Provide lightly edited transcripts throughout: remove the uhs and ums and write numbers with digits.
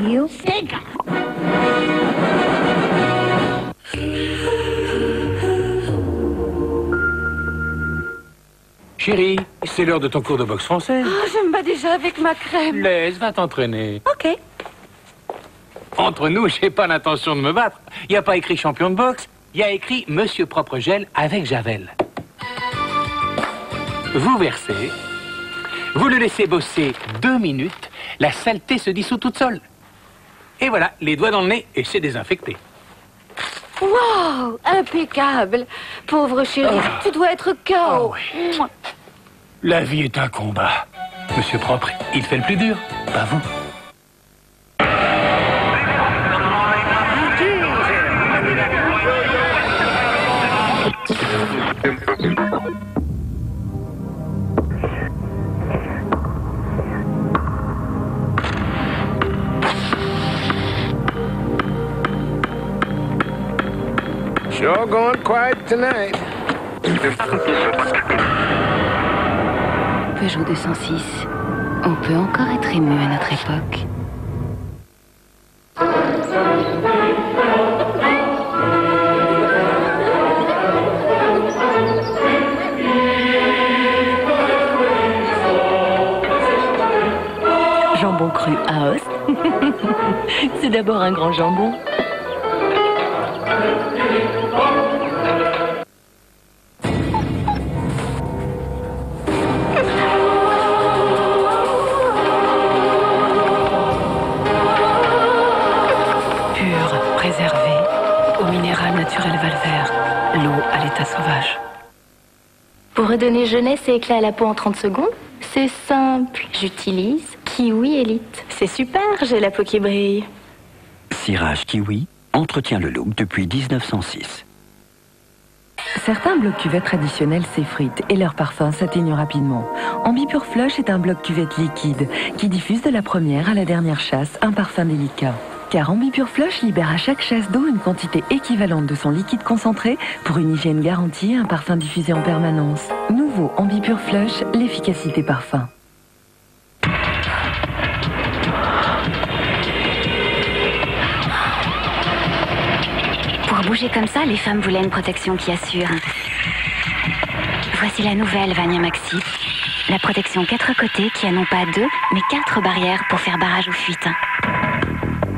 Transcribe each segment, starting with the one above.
You figure. Chérie, c'est l'heure de ton cours de boxe française. Oh, je me bats déjà avec ma crème. Laisse, va t'entraîner. Ok. Entre nous, j'ai pas l'intention de me battre. Il n'y a pas écrit champion de boxe, il y a écrit Monsieur Propre Gel avec Javel. Vous versez, vous le laissez bosser 2 minutes, la saleté se dissout toute seule. Et voilà, les doigts dans le nez et c'est désinfecté. Wow, impeccable. Pauvre chérie, tu dois être KO. Oh oui. La vie est un combat. Monsieur Propre, il fait le plus dur, pas vous. Sure going quiet tonight. Peugeot 206. On peut encore être ému à notre époque. Jambon cru à os. C'est d'abord un grand jambon. Préservé au minéral naturel Valvert, l'eau à l'état sauvage. Pour redonner jeunesse et éclat à la peau en 30 secondes, c'est simple. J'utilise Kiwi Elite. C'est super, j'ai la peau qui brille. Cirage Kiwi entretient le look depuis 1906. Certains blocs cuvettes traditionnels s'effritent et leur parfum s'atténue rapidement. Ambipure Flush est un bloc cuvette liquide qui diffuse de la première à la dernière chasse un parfum délicat. Car Ambipure Flush libère à chaque chasse d'eau une quantité équivalente de son liquide concentré pour une hygiène garantie et un parfum diffusé en permanence. Nouveau Ambipure Flush, l'efficacité parfum. Pour bouger comme ça, les femmes voulaient une protection qui assure. Voici la nouvelle Vania Maxi. La protection 4 côtés qui a non pas 2, mais 4 barrières pour faire barrage aux fuites.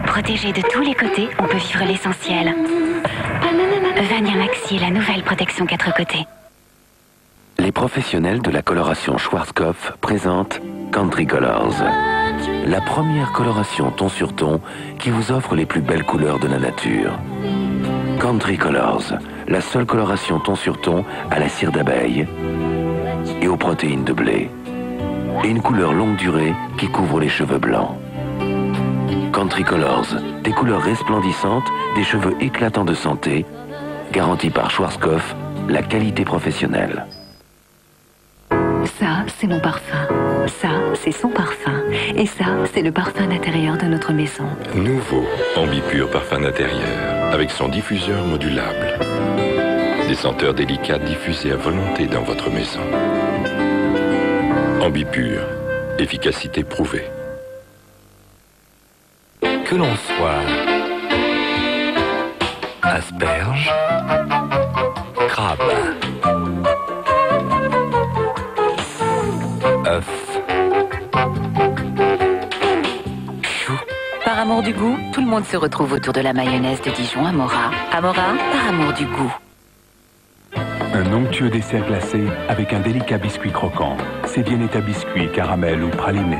Protégé de tous les côtés, on peut vivre l'essentiel. Vania Maxi, la nouvelle protection 4 côtés. Les professionnels de la coloration Schwarzkopf présentent Country Colors. La première coloration ton sur ton qui vous offre les plus belles couleurs de la nature. Country Colors, la seule coloration ton sur ton à la cire d'abeille et aux protéines de blé. Et une couleur longue durée qui couvre les cheveux blancs. Country Colors, des couleurs resplendissantes, des cheveux éclatants de santé, garantis par Schwarzkopf, la qualité professionnelle. Ça, c'est mon parfum. Ça, c'est son parfum. Et ça, c'est le parfum d'intérieur de notre maison. Nouveau Ambipure parfum d'intérieur, avec son diffuseur modulable. Des senteurs délicates diffusées à volonté dans votre maison. Ambipure, efficacité prouvée. Que l'on soit asperge, crabe, œuf, chou. Par amour du goût, tout le monde se retrouve autour de la mayonnaise de Dijon Amora. Amora, par amour du goût. Un onctueux dessert glacé avec un délicat biscuit croquant. C'est Viennetta biscuit, caramel ou praliné.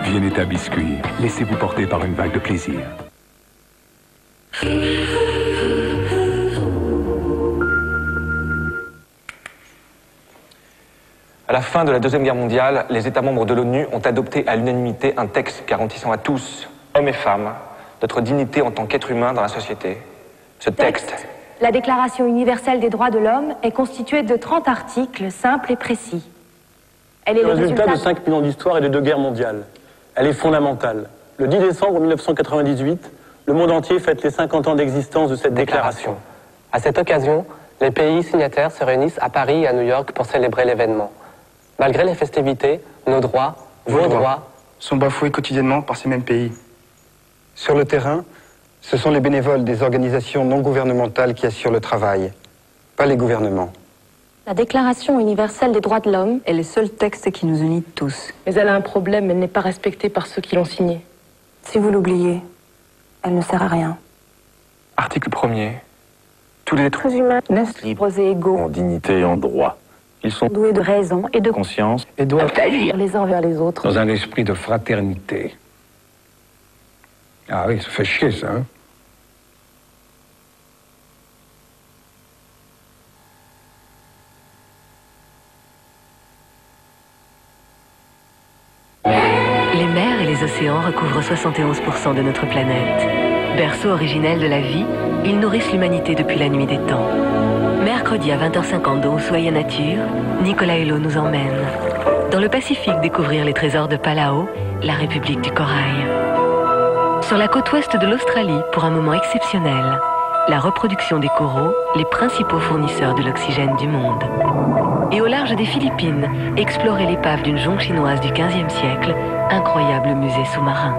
Viennetta biscuit, laissez-vous porter par une vague de plaisir. À la fin de la Deuxième Guerre mondiale, les États membres de l'ONU ont adopté à l'unanimité un texte garantissant à tous, hommes et femmes, notre dignité en tant qu'être humain dans la société. Ce texte, la Déclaration universelle des droits de l'homme, est constituée de 30 articles simples et précis. Elle est le résultat de 5 millions d'histoires et de 2 guerres mondiales. Elle est fondamentale. Le 10 décembre 1998, le monde entier fête les 50 ans d'existence de cette déclaration. À cette occasion, les pays signataires se réunissent à Paris et à New York pour célébrer l'événement. Malgré les festivités, nos droits, vos droits, sont bafoués quotidiennement par ces mêmes pays. Sur le terrain, ce sont les bénévoles des organisations non gouvernementales qui assurent le travail, pas les gouvernements. La Déclaration universelle des droits de l'homme est le seul texte qui nous unit tous. Mais elle a un problème, elle n'est pas respectée par ceux qui l'ont signée. Si vous l'oubliez, elle ne sert à rien. Article 1er. Tous les êtres humains naissent libres et égaux, en dignité et en droit. Ils sont doués de raison et de conscience et doivent agir les uns vers les autres dans un esprit de fraternité. Ah oui, ça fait chier ça, hein? Les mers et les océans recouvrent 71% de notre planète. Berceau originel de la vie, ils nourrissent l'humanité depuis la nuit des temps. Mercredi à 20h50 dans Soyez Nature, Nicolas Hulot nous emmène dans le Pacifique découvrir les trésors de Palau, la République du Corail. Sur la côte ouest de l'Australie, pour un moment exceptionnel, la reproduction des coraux, les principaux fournisseurs de l'oxygène du monde. Et au large des Philippines, explorer l'épave d'une jonque chinoise du XVe siècle, incroyable musée sous-marin.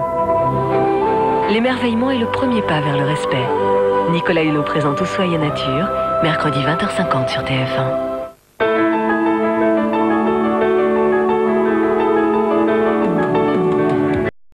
L'émerveillement est le premier pas vers le respect. Nicolas Hulot présente Où Soyez Nature, mercredi 20h50 sur TF1.